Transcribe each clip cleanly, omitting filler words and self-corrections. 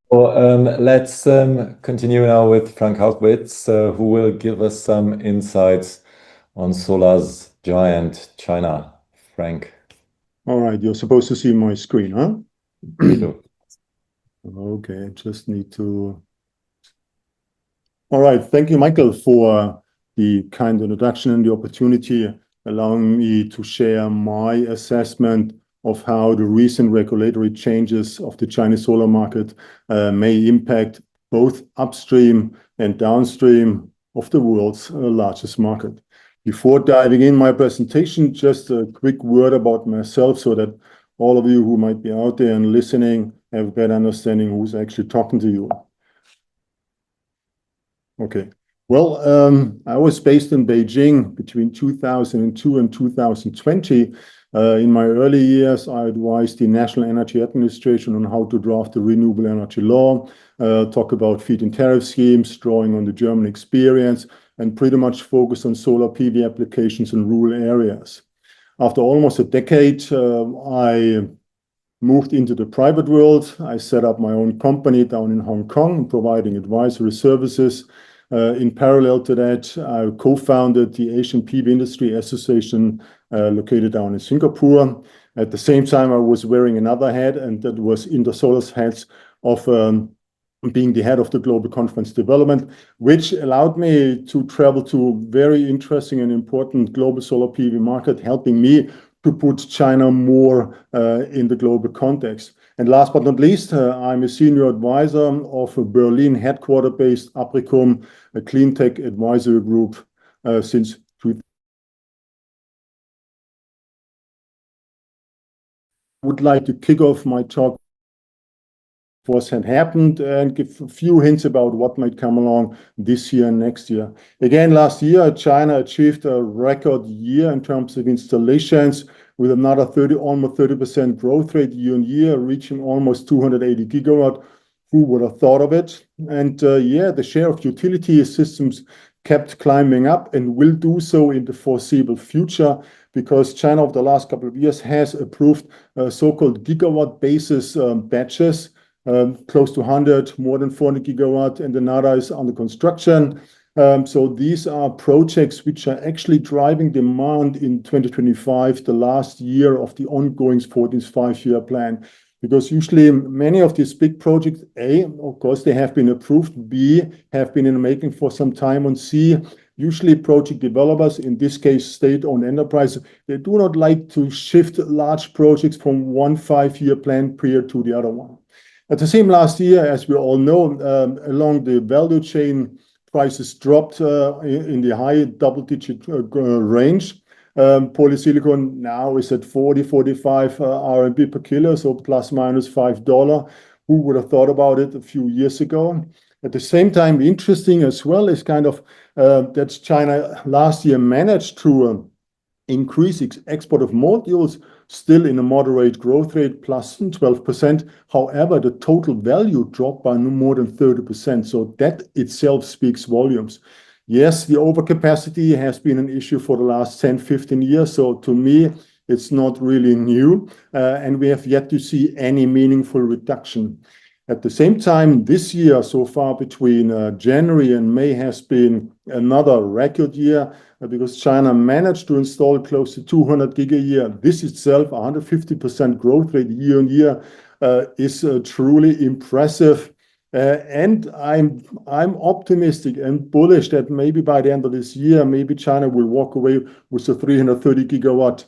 Let's continue now with Frank Haugwitz, who will give us some insights on solar's giant China. Frank. All right, you're supposed to see my screen, huh? We do. Okay, just need to. All right, thank you, Michael, for the kind introduction and the opportunity allowing me to share my assessment of how the recent regulatory changes of the Chinese solar market may impact both upstream and downstream of the world's largest market. Before diving in my presentation, just a quick word about myself so that all of you who might be out there and listening have a better understanding who's actually talking to you. Okay. Well, I was based in Beijing between 2002 and 2020. In my early years, I advised the National Energy Administration on how to draft the renewable energy law, talk about feed-in tariff schemes, drawing on the German experience, and pretty much focus on solar PV applications in rural areas. After almost a decade, I moved into the private world. I set up my own company down in Hong Kong, providing advisory services. In parallel to that, I co-founded the Asian PV Industry Association located down in Singapore. At the same time, I was wearing another hat, and that was Intersolar's hat of being the head of the Global Conference Development, which allowed me to travel to very interesting and important global solar PV market, helping me to put China more in the global context. And last but not least, I'm a senior advisor of a Berlin headquarter-based Apricum, a clean tech advisory group since 2000. I would like to kick off my talk what had happened and give a few hints about what might come along this year and next year. Again, last year, China achieved a record year in terms of installations with another almost 30% growth rate year on year, reaching almost 280 gigawatt. Who would have thought of it? And yeah, the share of utility systems kept climbing up and will do so in the foreseeable future because China over the last couple of years has approved so-called gigawatt basis batches, close to 100, more than 400 gigawatt, and another is under construction. So these are projects which are actually driving demand in 2025, the last year of the ongoing 14th five-year plan. Because usually many of these big projects, A, of course, they have been approved, B, have been in the making for some time, and C, usually project developers, in this case, state-owned enterprises, they do not like to shift large projects from one five-year plan period to the other one. At the same last year, as we all know, along the value chain, prices dropped in the high double-digit range. Polysilicon now is at 45 RMB per kilo, so plus minus $5. Who would have thought about it a few years ago? At the same time, interesting as well is kind of that China last year managed to increase its export of modules, still in a moderate growth rate, plus 12%. However, the total value dropped by no more than 30%. So that itself speaks volumes. Yes, the overcapacity has been an issue for the last 10, 15 years. So to me, it's not really new. And we have yet to see any meaningful reduction. At the same time, this year, so far between January and May has been another record year because China managed to install close to 200 gig a year. This itself, 150% growth rate year on year, is truly impressive. And I'm optimistic and bullish that maybe by the end of this year, maybe China will walk away with the 330 gigawatt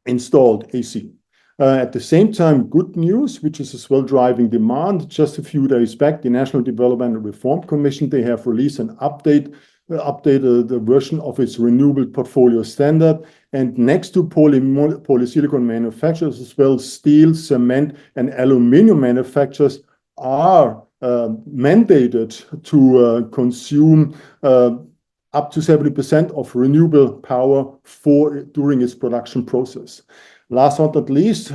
installed AC. At the same time, good news, which is as well driving demand. Just a few days back, the National Development and Reform Commission, they have released an updated the version of its renewable portfolio standard. And next to polysilicon manufacturers as well, steel, cement, and aluminum manufacturers are mandated to consume up to 70% of renewable power during its production process. Last but not least,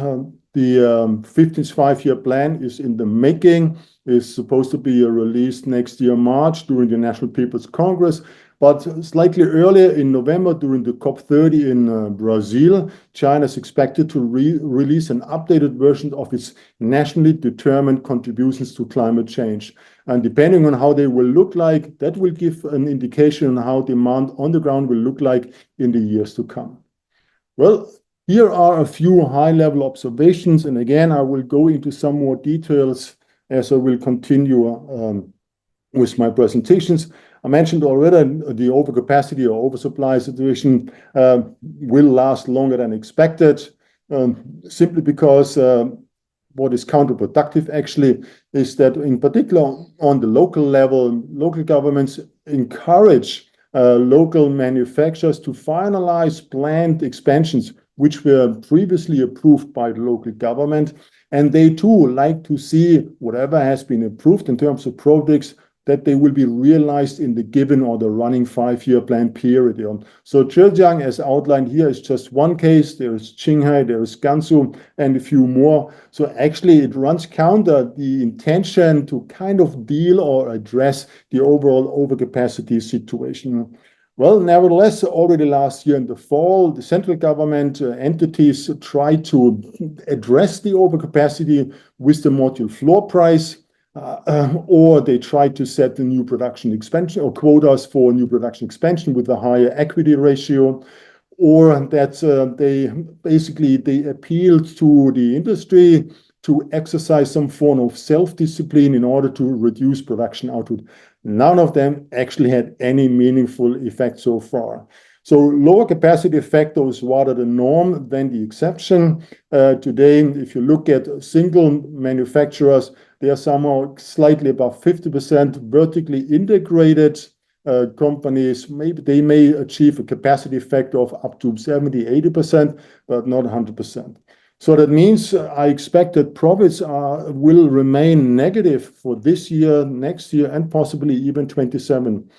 the 15th five-year plan is in the making, is supposed to be released next year, March, during the National People's Congress, But slightly earlier in November, during the COP30 in Brazil, China is expected to release an updated version of its nationally determined contributions to climate change. And depending on how they will look like, that will give an indication on how demand on the ground will look like in the years to come. Well, here are a few high-level observations. And again, I will go into some more details as I will continue with my presentations. I mentioned already the overcapacity or oversupply situation will last longer than expected, simply because what is counterproductive actually is that in particular on the local level, local governments encourage local manufacturers to finalize planned expansions which were previously approved by the local government. And they too like to see whatever has been approved in terms of projects that they will be realized in the given or the running 5-year plan period. So Zhejiang, as outlined here, is just one case. There is Qinghai, there is Gansu, and a few more. So actually it runs counter the intention to kind of deal or address the overall overcapacity situation. Well, nevertheless, already last year in the fall, the central government entities tried to address the overcapacity with the module floor price. Or they tried to set the new production expansion or quotas for new production expansion with a higher equity ratio, or that they appealed to the industry to exercise some form of self-discipline in order to reduce production output. None of them actually had any meaningful effect so far. So lower capacity factor is rather the norm than the exception. Today, if you look at single manufacturers, they are somehow slightly above 50% vertically integrated companies. Maybe they may achieve a capacity factor of up to 70, 80%, but not 100%. So that means I expect that profits will remain negative for this year, next year, and possibly even 27.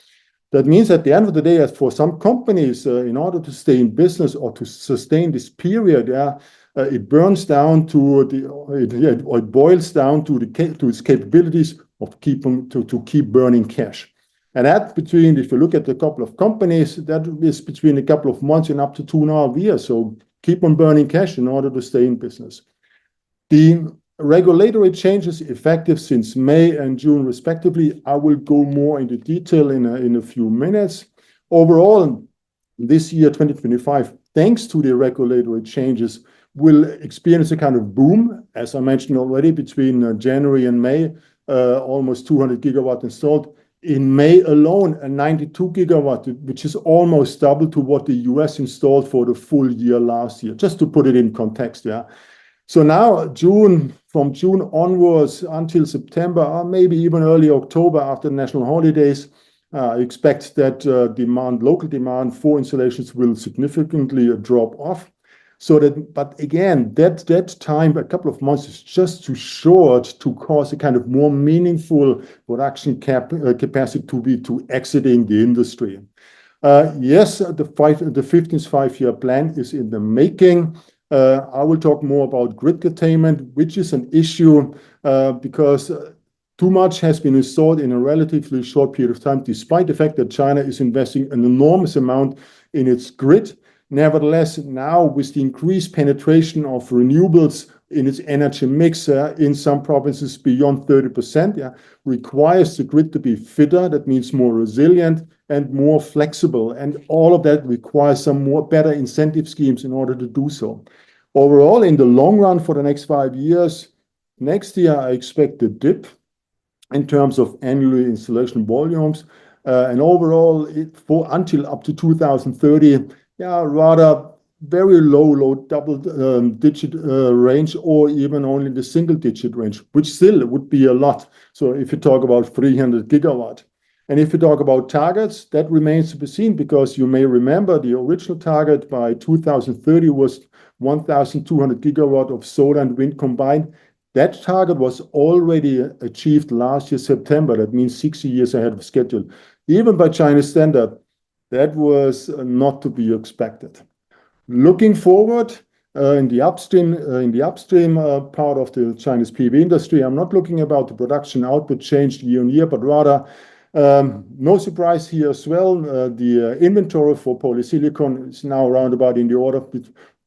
That means at the end of the day, as for some companies, in order to stay in business or to sustain this period, it boils down to its capabilities of to keep burning cash. And that between, if you look at a couple of companies, that is between a couple of months and up to 2.5 years. So keep on burning cash in order to stay in business. The regulatory changes effective since May and June respectively, I will go more into detail in a few minutes. Overall, this year, 2025, thanks to the regulatory changes, will experience a kind of boom, as I mentioned already, between January and May, almost 200 gigawatt installed. In May alone, a 92 gigawatt, which is almost double to what the US installed for the full year last year, just to put it in context. So now from June onwards until September, or maybe even early October after the national holidays, I expect that local demand for installations will significantly drop off. But again, that time, a couple of months, is just too short to cause a kind of more meaningful production capacity to exiting the industry. Yes, the 15th 5-year plan is in the making. I will talk more about grid curtailment, which is an issue because too much has been installed in a relatively short period of time, despite the fact that China is investing an enormous amount in its grid. Nevertheless, now with the increased penetration of renewables in its energy mix in some provinces beyond 30%, requires the grid to be fitter. That means more resilient and more flexible. And all of that requires some better incentive schemes in order to do so. Overall, in the long run for the next 5 years, next year I expect a dip in terms of annual installation volumes. And overall, until up to 2030, rather very low double-digit range, or even only the single-digit range, which still would be a lot. So if you talk about 300 gigawatt. And if you talk about targets, that remains to be seen, because you may remember the original target by 2030 was 1,200 gigawatt of solar and wind combined. That target was already achieved last year, September. That means 60 years ahead of schedule. Even by Chinese standard, that was not to be expected. Looking forward in the upstream part of the Chinese PV industry, I'm not looking about the production output change year on year, but rather No surprise here as well. The inventory for polysilicon is now around about in the order of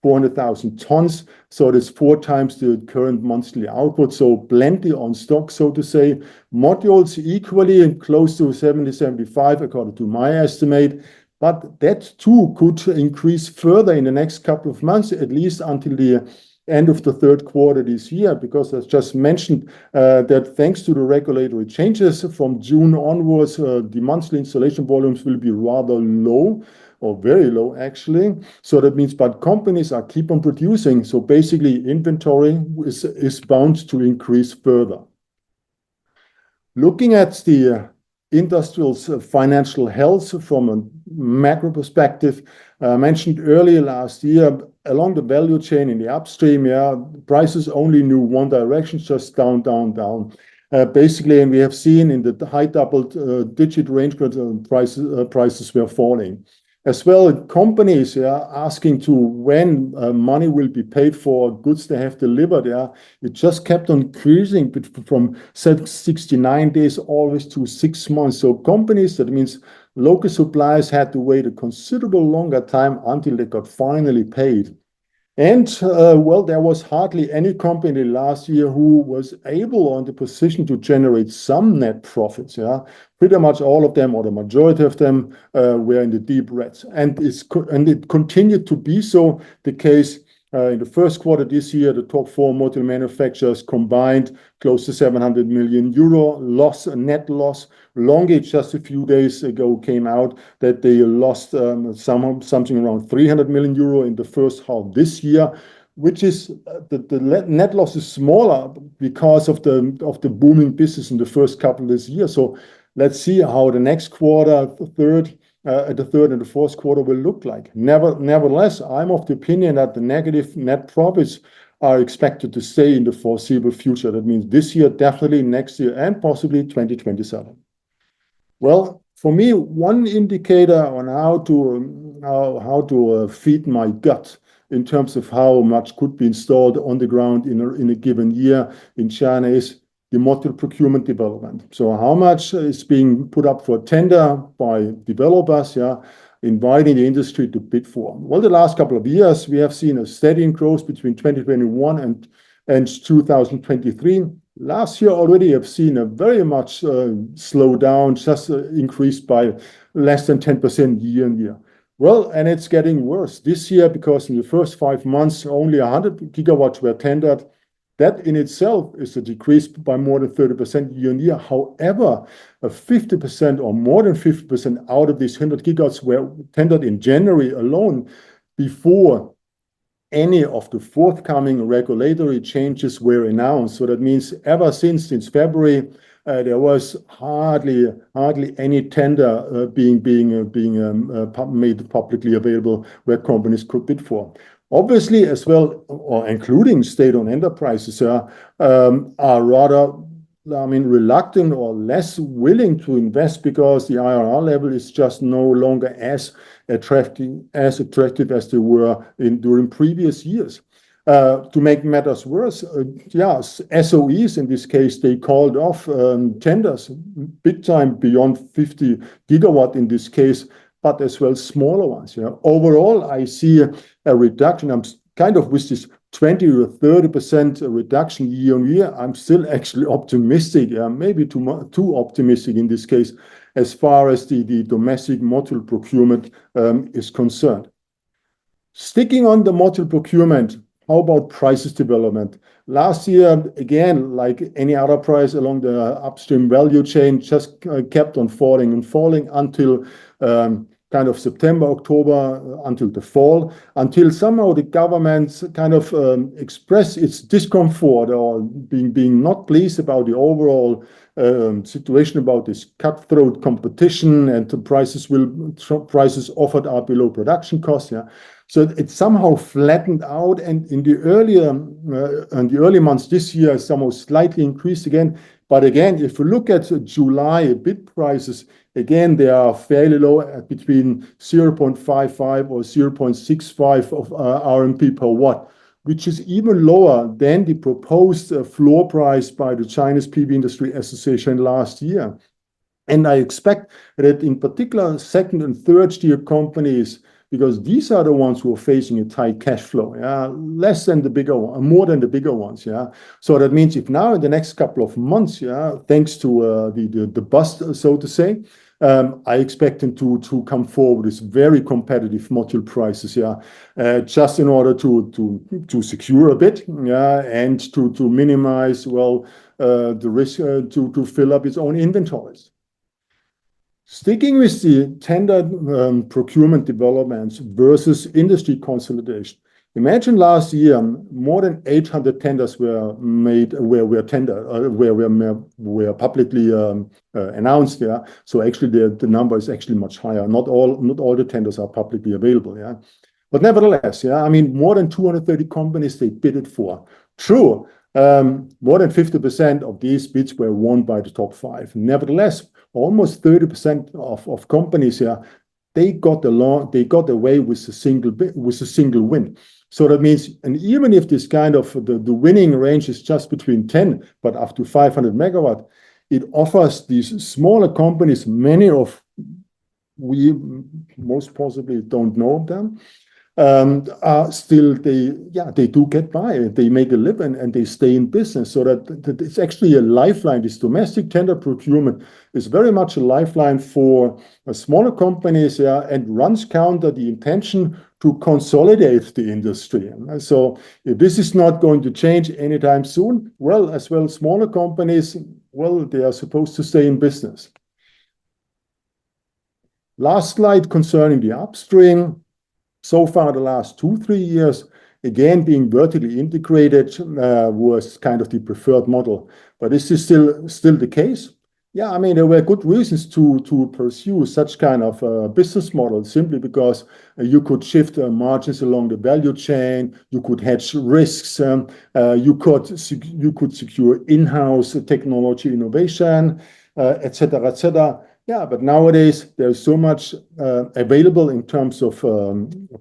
400,000 tons. So it is 4 times the current monthly output. So plenty on stock, so to say. Modules equally close to 70, 75, according to my estimate. But that too could increase further in the next couple of months, at least until the end of the third quarter this year, because as just mentioned, that thanks to the regulatory changes from June onwards, the monthly installation volumes will be rather low, or very low actually. So that means, but companies are keep on producing. So basically inventory is bound to increase further. Looking at the industrial's financial health from a macro perspective, mentioned earlier last year, along the value chain in the upstream, prices only knew one direction, just down, down, down. Basically, and we have seen in the high double-digit range, prices were falling. As well, companies asking to when money will be paid for goods they have delivered. It just kept on increasing from 69 days always to 6 months. So companies, that means local suppliers, had to wait a considerable longer time until they got finally paid. And well, there was hardly any company last year who was able or in the position to generate some net profits. Pretty much all of them, or the majority of them, were in the deep reds. And it continued to be so the case. In the first quarter this year, the top 4 module manufacturers combined close to 700 million euro loss, a net loss. Longage just a few days ago came out that they lost something around 300 million euro in the first half this year, which is the net loss is smaller because of the booming business in the first couple of this year. So let's see how the next quarter, the third and the fourth quarter will look like. Nevertheless, I'm of the opinion that the negative net profits are expected to stay in the foreseeable future. That means this year, definitely next year, and possibly 2027. Well, for me, one indicator on how to feed my gut in terms of how much could be installed on the ground in a given year in China is the module procurement development. So how much is being put up for tender by developers, inviting the industry to bid for? Well, the last couple of years, we have seen a steady growth between 2021 and 2023. Last year already have seen a very much slowdown, just increased by less than 10% year on year. Well, and it's getting worse this year because in the first 5 months, only 100 gigawatts were tendered. That in itself is a decrease by more than 30% year on year. However, 50% or more than 50% out of these 100 gigawatts were tendered in January alone, before any of the forthcoming regulatory changes were announced. So that means ever since February, there was hardly any tender being made publicly available where companies could bid for. Obviously, as well, or including state-owned enterprises, are rather, reluctant or less willing to invest because the IRR level is just no longer as attractive as they were during previous years. To make matters worse, SOEs in this case, they called off tenders big time beyond 50 gigawatt in this case, but as well smaller ones. Overall, I see a reduction. I'm kind of with this 20 or 30% reduction year on year. I'm still actually optimistic, maybe too optimistic in this case, as far as the domestic module procurement is concerned. Sticking on the module procurement, how about prices development? Last year, again, like any other price along the upstream value chain, just kept on falling and falling until kind of September, October, until the fall, until somehow the government kind of expressed its discomfort or being not pleased about the overall situation about this cutthroat competition, and the prices offered are below production costs. So it somehow flattened out, and in the early months this year, somehow slightly increased again. But again, if you look at July bid prices, again, they are fairly low at between 0.55 or 0.65 of RMB per watt, which is even lower than the proposed floor price by the Chinese PV Industry Association last year. And I expect that in particular, second and third tier companies, because these are the ones who are facing a tight cash flow, less than the bigger one, more than the bigger ones, So that means if now in the next couple of months, thanks to the bust, so to say, I expect them to come forward with very competitive module prices, just in order to secure a bit, and to minimize, the risk to fill up its own inventories. Sticking with the tender procurement developments versus industry consolidation. Imagine last year, more than 800 tenders were made, were publicly announced. So actually, the number is actually much higher. Not all the tenders are publicly available. But nevertheless, I mean, more than 230 companies they bidded for. True, more than 50% of these bids were won by the top 5. Nevertheless, almost 30% of companies they got away with a single win. So that means, and even if this kind of the winning range is just between 10 but up to 500 megawatt, it offers these smaller companies, many of we most possibly don't know them, still they do get by, they make a living and they stay in business. So that it's actually a lifeline. This domestic tender procurement is very much a lifeline for smaller companies, and runs counter the intention to consolidate the industry. So if this is not going to change anytime soon, smaller companies, they are supposed to stay in business. Last slide concerning the upstream. So far, the last 2-3 years, again, being vertically integrated was kind of the preferred model. But this is still the case. I mean, there were good reasons to pursue such kind of business model, simply because you could shift margins along the value chain, you could hedge risks, you could secure in-house technology innovation, etc., etc. But nowadays there's so much available in terms of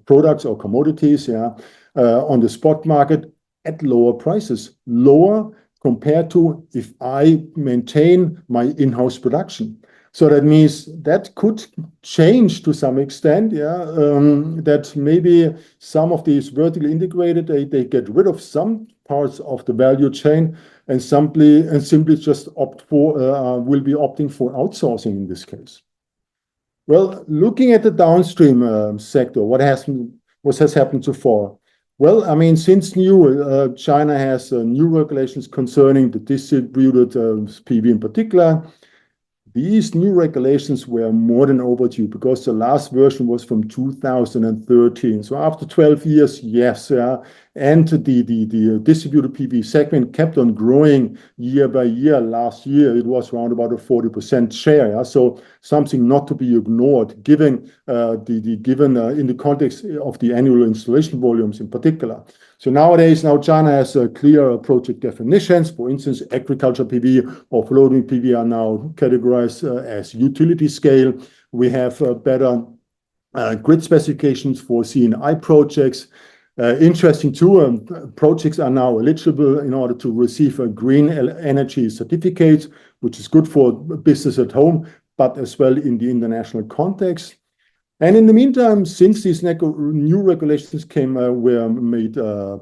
products or commodities, on the spot market at lower prices, lower compared to if I maintain my in-house production. So that means that could change to some extent, that maybe some of these vertically integrated, they get rid of some parts of the value chain and simply just will be opting for outsourcing in this case. Well, looking at the downstream sector, what has happened so far? Well, I mean, since China has new regulations concerning the distributed PV in particular. These new regulations were more than overdue because the last version was from 2013. So after 12 years, yes, and the distributed PV segment kept on growing year by year. Last year, it was around about a 40% share. So something not to be ignored, given in the context of the annual installation volumes in particular. So nowadays, China has clear project definitions. For instance, agriculture PV or floating PV are now categorized as utility scale. We have better grid specifications for C&I projects. Interesting too, projects are now eligible in order to receive a green energy certificate, which is good for business at home, but as well in the international context. And in the meantime, since these new regulations were made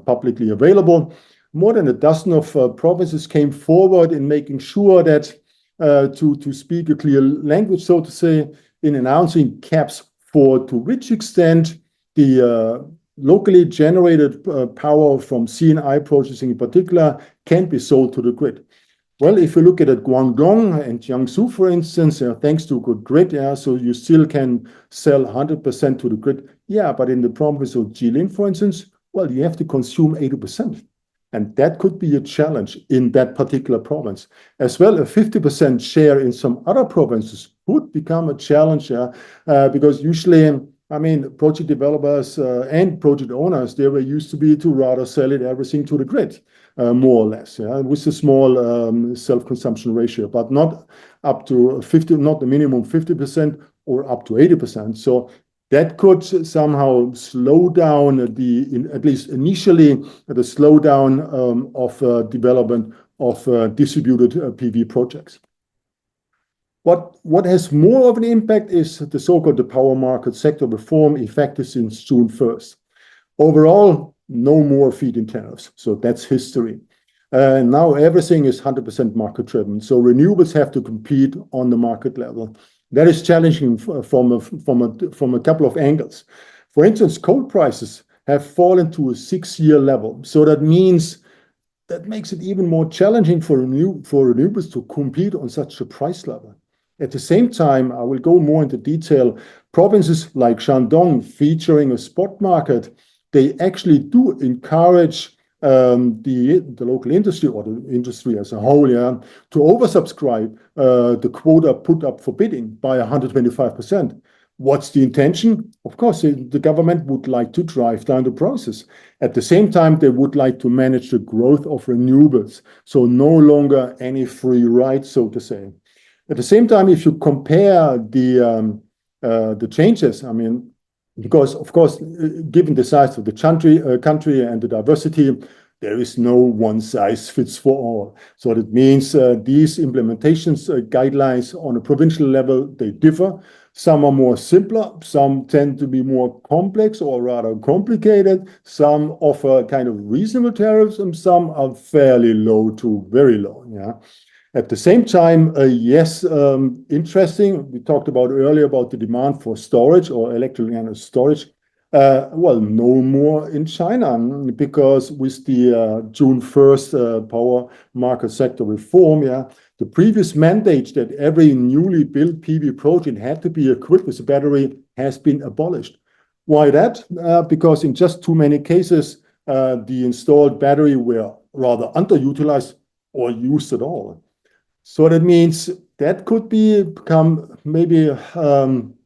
publicly available, more than a dozen of provinces came forward in making sure that to speak a clear language, so to say, in announcing caps to which extent the locally generated power from C&I processing in particular can be sold to the grid. Well, if you look at Guangdong and Jiangsu, for instance, thanks to good grid, so you still can sell 100% to the grid. But in the province of Jilin, for instance, you have to consume 80%. And that could be a challenge in that particular province. As well, a 50% share in some other provinces would become a challenge, because usually, I mean, project developers and project owners, they were used to rather sell everything to the grid, more or less, with a small self-consumption ratio, but not up to 50, not the minimum 50% or up to 80%. So that could somehow slow down at least initially, the slowdown of development of distributed PV projects. What has more of an impact is the so-called the power market sector reform effective since June 1st. Overall, no more feed-in tariffs. So that's history. Now everything is 100% market driven. So renewables have to compete on the market level. That is challenging from a couple of angles. For instance, coal prices have fallen to a 6-year level. So that makes it even more challenging for renewables to compete on such a price level. At the same time, I will go more into detail. Provinces like Shandong featuring a spot market, they actually do encourage the local industry or the industry as a whole, to oversubscribe the quota put up for bidding by 125%. What's the intention? Of course, the government would like to drive down the prices. At the same time, they would like to manage the growth of renewables. So no longer any free ride, so to say. At the same time, if you compare the changes, I mean, because of course, given the size of the country and the diversity, there is no one size fits for all. So that means these implementations guidelines on a provincial level, they differ. Some are more simpler, some tend to be more complex or rather complicated. Some offer kind of reasonable tariffs and some are fairly low to very low. Yeah. At the same time, yes, interesting. We talked about earlier about the demand for storage or electrical storage. Well, no more in China because with the June 1st power market sector reform, the previous mandate that every newly built PV project had to be equipped with a battery has been abolished. Why that? Because in just too many cases, the installed battery were rather underutilized or used at all. So that means that could become maybe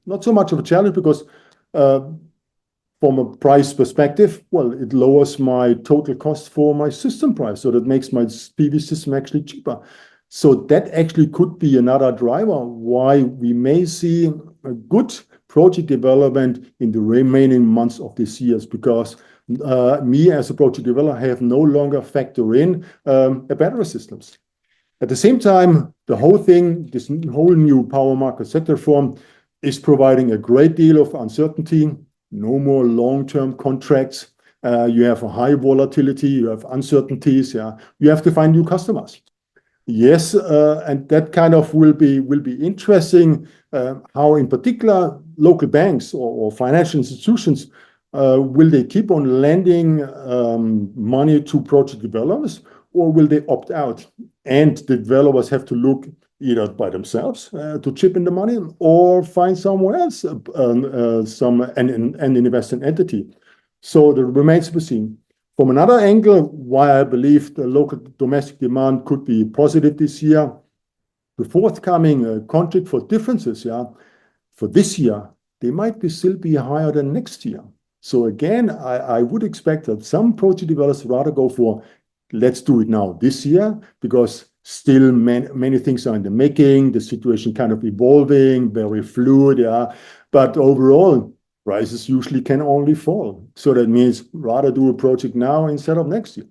not so much of a challenge because from a price perspective, well, it lowers my total cost for my system price. So that makes my PV system actually cheaper. So that actually could be another driver why we may see a good project development in the remaining months of this year, because me as a project developer have no longer factor in battery systems. At the same time, the whole thing, this whole new power market sector reform is providing a great deal of uncertainty. No more long-term contracts. You have a high volatility. You have uncertainties. You have to find new customers. Yes, and that kind of will be interesting. How, in particular, local banks or financial institutions will they keep on lending money to project developers, or will they opt out? And the developers have to look either by themselves to chip in the money or find somewhere else an investing entity. So that remains to be seen. From another angle, why I believe the local domestic demand could be positive this year, the forthcoming contract for differences, for this year, they might still be higher than next year. So again, I would expect that some project developers rather go for let's do it now this year, because still many things are in the making, the situation kind of evolving, very fluid, but overall, prices usually can only fall. So that means rather do a project now instead of next year.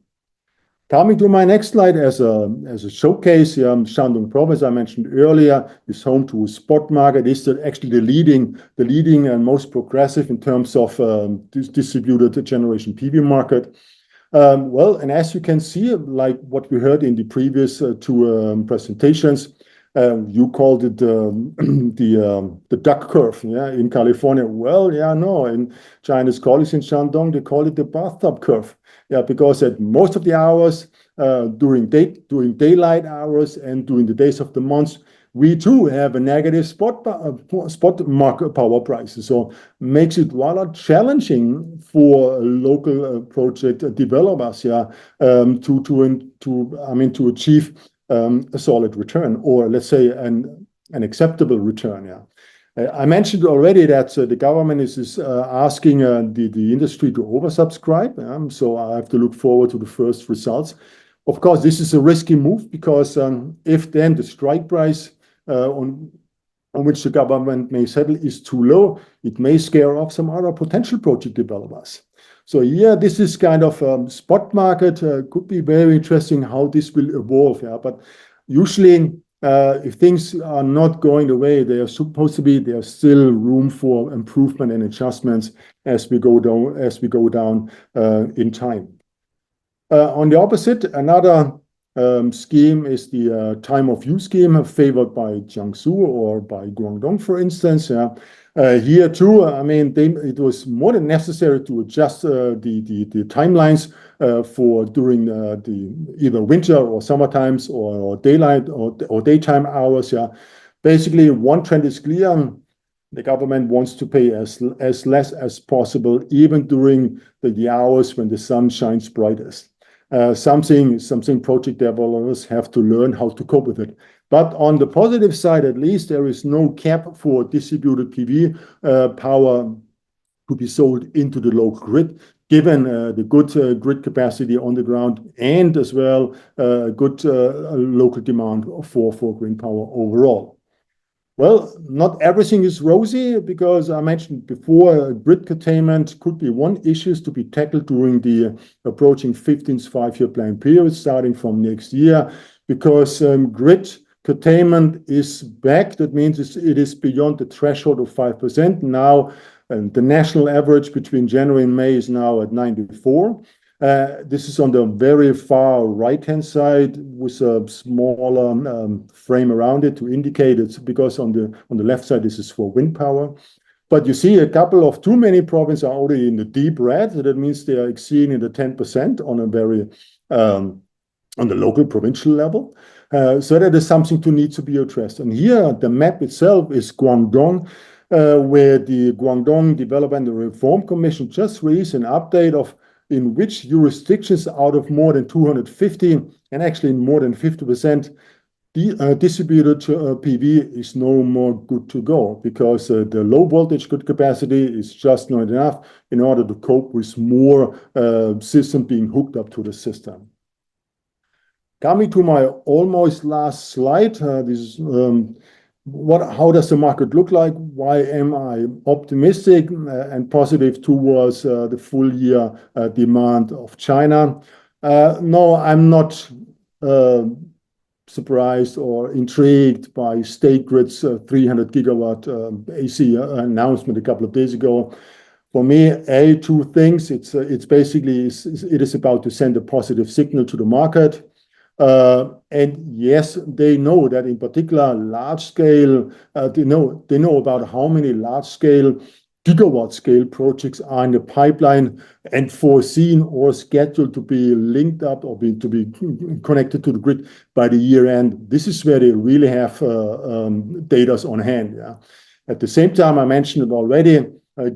Coming to my next slide as a showcase, Shandong province I mentioned earlier is home to a spot market. It's actually the leading and most progressive in terms of distributed generation PV market. Well, and as you can see, like what we heard in the previous two presentations, you called it the duck curve, in California. Well, no, in Chinese colleagues in Shandong, they call it the bathtub curve, because at most of the hours during daylight hours and during the days of the months, we too have a negative spot market power prices. So makes it rather challenging for local project developers, to achieve a solid return, or let's say an acceptable return. I mentioned already that the government is asking the industry to oversubscribe. So I have to look forward to the first results. Of course, this is a risky move because if then the strike price on which the government may settle is too low, it may scare off some other potential project developers. So this is kind of spot market. Could be very interesting how this will evolve. But usually if things are not going the way they are supposed to be, there's still room for improvement and adjustments as we go down in time. On the opposite, another scheme is the time of use scheme favored by Jiangsu or by Guangdong, for instance. Here too, I mean, it was more than necessary to adjust the timelines for during the either winter or summer times or daylight or daytime hours. Basically, one trend is clear. The government wants to pay as less as possible, even during the hours when the sun shines brightest. Something project developers have to learn how to cope with it. But on the positive side, at least, there is no cap for distributed PV power to be sold into the local grid, given the good grid capacity on the ground and as well good local demand for green power overall. Well, not everything is rosy, because I mentioned before, grid curtailment could be one issue to be tackled during the approaching 15th five-year plan period, starting from next year, because grid curtailment is back. That means it is beyond the threshold of 5%. Now, the national average between January and May is now at 94. This is on the very far right-hand side with a smaller frame around it to indicate it's because on the left side, this is for wind power. But you see a couple of too many provinces are already in the deep red. So that means they are exceeding the 10% on a very on the local provincial level. So that is something to need to be addressed. And here, the map itself is Guangdong, where the Guangdong Development and Reform Commission just released an update of in which jurisdictions out of more than 250 and actually more than 50% distributed PV is no more good to go, because the low voltage grid capacity is just not enough in order to cope with more system being hooked up to the system. Coming to my almost last slide, this is how does the market look like? Why am I optimistic and positive towards the full year demand of China? No, I'm not surprised or intrigued by State Grid's 300 gigawatt AECEA announcement a couple of days ago. For me, two things. It's basically it is about to send a positive signal to the market. And yes, they know that in particular large scale, they know about how many large scale gigawatt scale projects are in the pipeline and foreseen or scheduled to be linked up or to be connected to the grid by the year end. This is where they really have data on hand. At the same time, I mentioned it already.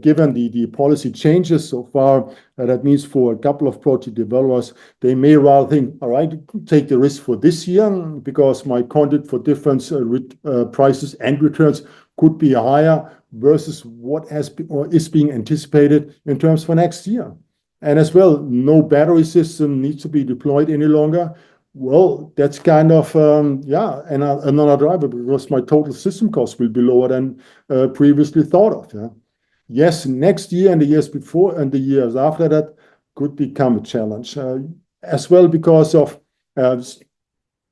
Given the policy changes so far, that means for a couple of project developers, they may rather think, all right, take the risk for this year because my contract for difference prices and returns could be higher versus what is being anticipated in terms for next year. And as well, no battery system needs to be deployed any longer. Well, that's kind of, another driver, because my total system cost will be lower than previously thought of. Yes, next year and the years before and the years after that could become a challenge as well, because of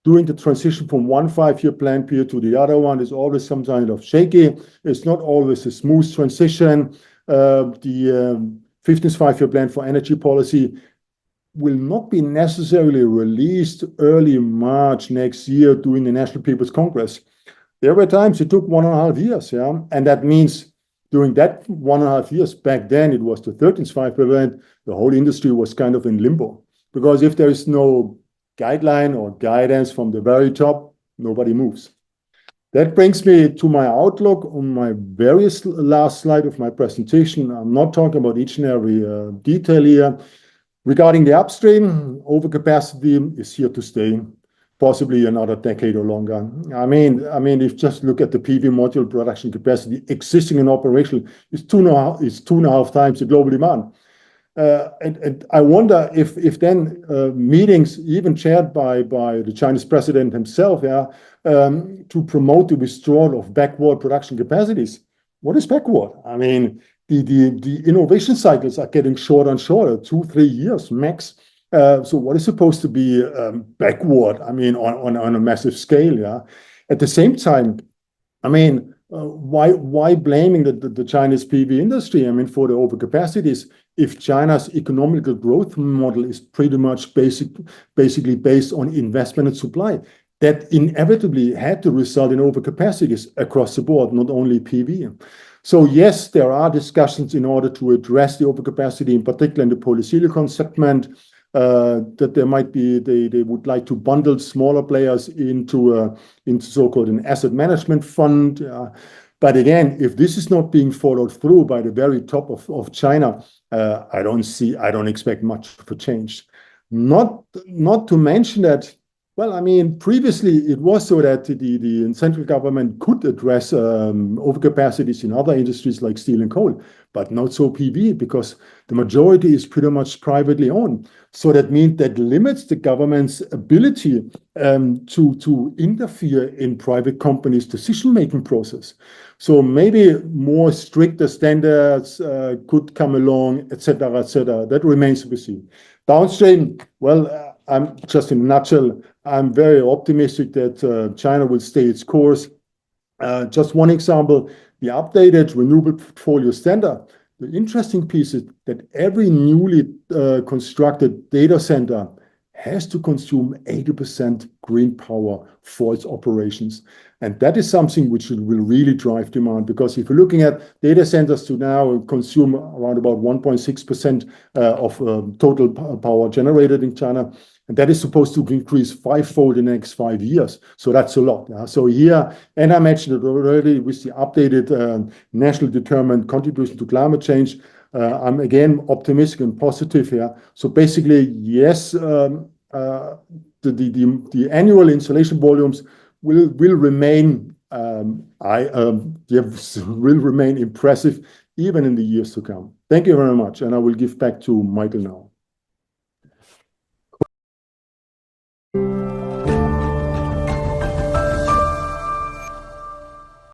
doing the transition from one five-year plan period to the other one is always some kind of shaky. It's not always a smooth transition. The 15th five-year plan for energy policy will not be necessarily released early March next year during the National People's Congress. There were times it took 1.5 years, and that means during that 1.5 years back then, it was the 13th five-year plan, the whole industry was kind of in limbo. Because if there is no guideline or guidance from the very top, nobody moves. That brings me to my outlook on my very last slide of my presentation. I'm not talking about each and every detail here. Regarding the upstream, overcapacity is here to stay, possibly another decade or longer. I mean, if just look at the PV module production capacity existing in operation, is 2.5 times the global demand. And I wonder if then meetings, even chaired by the Chinese president himself, to promote the withdrawal of backward production capacities. What is backward? I mean, the innovation cycles are getting shorter and shorter, 2-3 years max. So what is supposed to be backward? I mean, on a massive scale, At the same time, I mean, why blaming the Chinese PV industry? I mean, for the overcapacities, if China's economical growth model is pretty much basically based on investment and supply, that inevitably had to result in overcapacities across the board, not only PV. So yes, there are discussions in order to address the overcapacity, in particular in the polysilicon segment, that there might be, they would like to bundle smaller players into so-called an asset management fund. But again, if this is not being followed through by the very top of China, I don't expect much of a change. Not to mention that, well, I mean, previously it was so that the central government could address overcapacities in other industries like steel and coal, but not so PV, because the majority is pretty much privately owned. So that means that limits the government's ability to interfere in private companies' decision-making process. So maybe more stricter standards could come along, etc., etc. That remains to be seen. Downstream, well, I'm just in a nutshell, I'm very optimistic that China will stay its course. Just one example, the updated renewable portfolio standard. The interesting piece is that every newly constructed data center has to consume 80% green power for its operations. And that is something which will really drive demand, because if you're looking at data centers to now consume around about 1.6% of total power generated in China, and that is supposed to increase fivefold in the next 5 years. So that's a lot. So here, and I mentioned it already with the updated national determined contribution to climate change, I'm again optimistic and positive here. So basically, yes, the annual installation volumes will remain will remain impressive even in the years to come. Thank you very much, and I will give back to Michael now.